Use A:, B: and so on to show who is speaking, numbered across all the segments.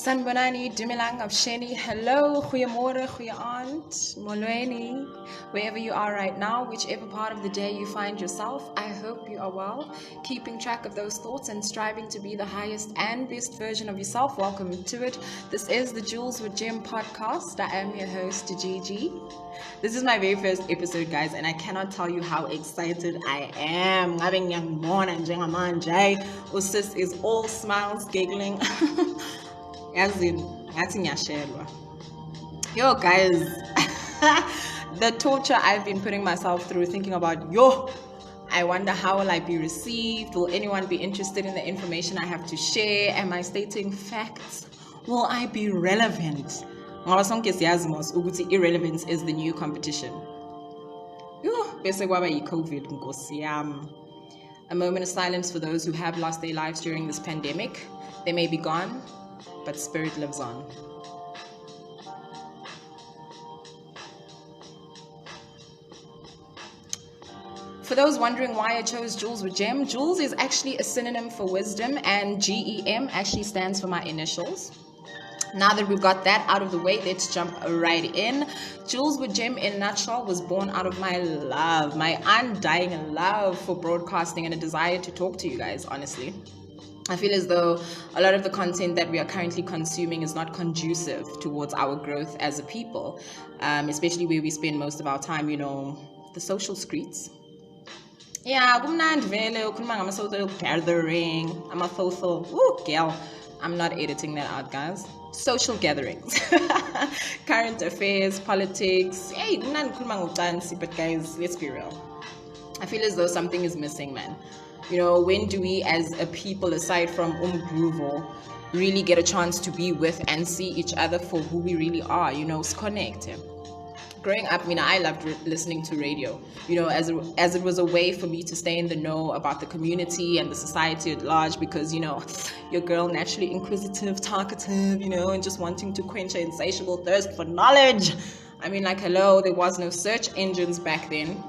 A: Sanbonani, Dumilang of Sheni, hello, Goeiemorgen, Goeieavond, Molweni, wherever you are right now, whichever part of the day you find yourself, I hope you are well, keeping track of those thoughts and striving to be the highest and best version of yourself. Welcome to it. This is the Jules with Jim podcast. I am your host, GiGi. This is my very first episode, guys, and I cannot tell you how excited I am. Having young born and Jengamanje, Usis is all smiles, giggling. As in, yo guys, the torture I've been putting myself through thinking about, I wonder how will I be received? Will anyone be interested in the information I have to share? Am I stating facts? Will I be relevant? Irrelevance is the new competition. A moment of silence for those who have lost their lives during this pandemic. They may be gone, but spirit lives on. For those wondering why I chose Jules with Gem, Jules is actually a synonym for wisdom, and GEM actually stands for my initials. Now that we've got that out of the way, let's jump right in. Jules with Gem, in a nutshell, was born out of my love, my undying love for broadcasting and a desire to talk to you guys, honestly. I feel as though a lot of the content that we are currently consuming is not conducive towards our growth as a people, especially where we spend most of our time, the social streets. Yeah, I'm a social gathering. I'm a social, girl. I'm not editing that out, guys. Social gatherings, current affairs, politics. Hey, but guys, let's be real. I feel as though something is missing, man. When do we as a people, aside from Gruvo, really get a chance to be with and see each other for who we really are, connect. Growing up, I loved listening to radio, as it was a way for me to stay in the know about the community and the society at large, because, your girl naturally inquisitive, talkative, and just wanting to quench her insatiable thirst for knowledge. Hello, there was no search engines back then.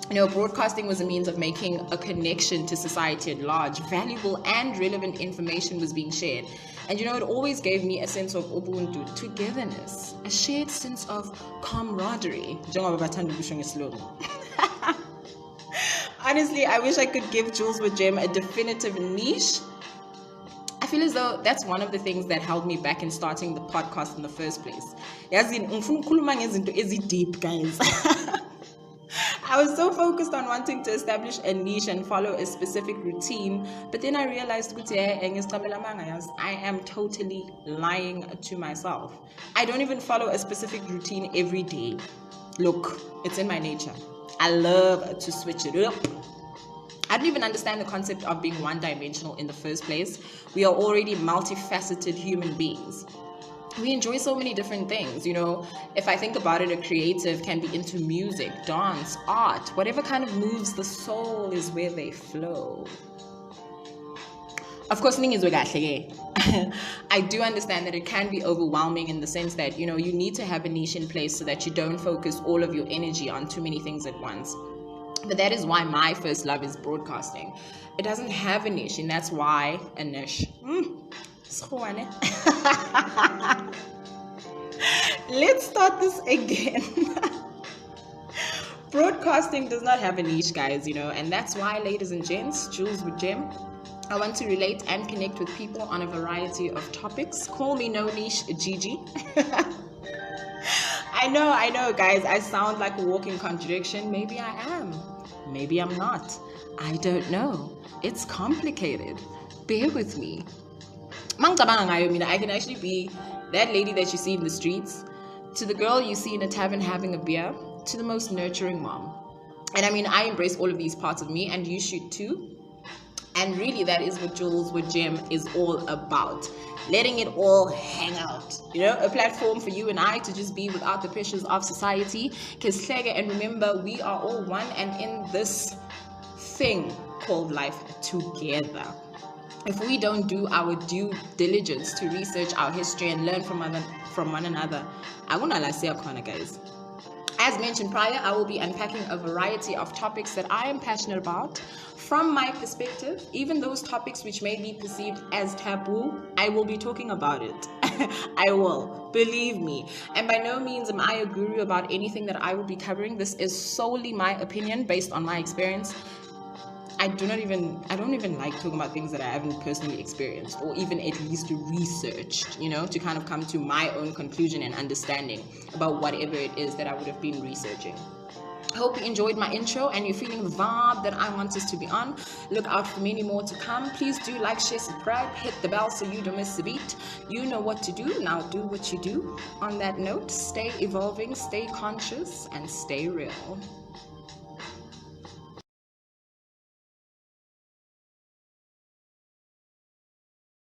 A: Broadcasting was a means of making a connection to society at large. Valuable and relevant information was being shared. And it always gave me a sense of ubuntu, togetherness, a shared sense of camaraderie. Honestly, I wish I could give Jules with Gem a definitive niche. I feel as though that's one of the things that held me back in starting the podcast in the first place. Deep, guys. I was so focused on wanting to establish a niche and follow a specific routine, but then I realized I am totally lying to myself. I don't even follow a specific routine every day. Look, it's in my nature. I love to switch it up. I don't even understand the concept of being one-dimensional in the first place. We are already multifaceted human beings. We enjoy so many different things, If I think about it, a creative can be into music, dance, art, whatever kind of moves the soul is where they flow. Of course, I do understand that it can be overwhelming in the sense that, you need to have a niche in place so that you don't focus all of your energy on too many things at once. But that is why my first love is broadcasting. It doesn't have a niche, and that's why a niche. Let's start this again. Broadcasting does not have a niche, guys, and that's why, ladies and gents, Jules with Gem, I want to relate and connect with people on a variety of topics. Call me no niche GiGi. I know, guys, I sound like a walking contradiction. Maybe I am. Maybe I'm not. I don't know. It's complicated. Bear with me. I can actually be that lady that you see in the streets, to the girl you see in a tavern having a beer, to the most nurturing mom. And I embrace all of these parts of me, and you should too. And really, that is what Jules with Gem is all about. Letting it all hang out. A platform for you and I to just be without the pressures of society. And remember, we are all one and in this thing called life together. If we don't do our due diligence to research our history and learn from one another, guys, As mentioned prior, I will be unpacking a variety of topics that I am passionate about from my perspective. Even those topics which may be perceived as taboo, I will be talking about it. I will, believe me. And by no means am I a guru about anything that I will be covering. This is solely my opinion based on my experience. I don't even like talking about things that I haven't personally experienced or even at least researched, to kind of come to my own conclusion and understanding about whatever it is that I would have been researching. I hope you enjoyed my intro and you're feeling the vibe that I want us to be on. Look out for many more to come. Please do like, share, subscribe, hit the bell so you don't miss a beat. You know what to do. Now do what you do. On that note, stay evolving, stay conscious, and stay real.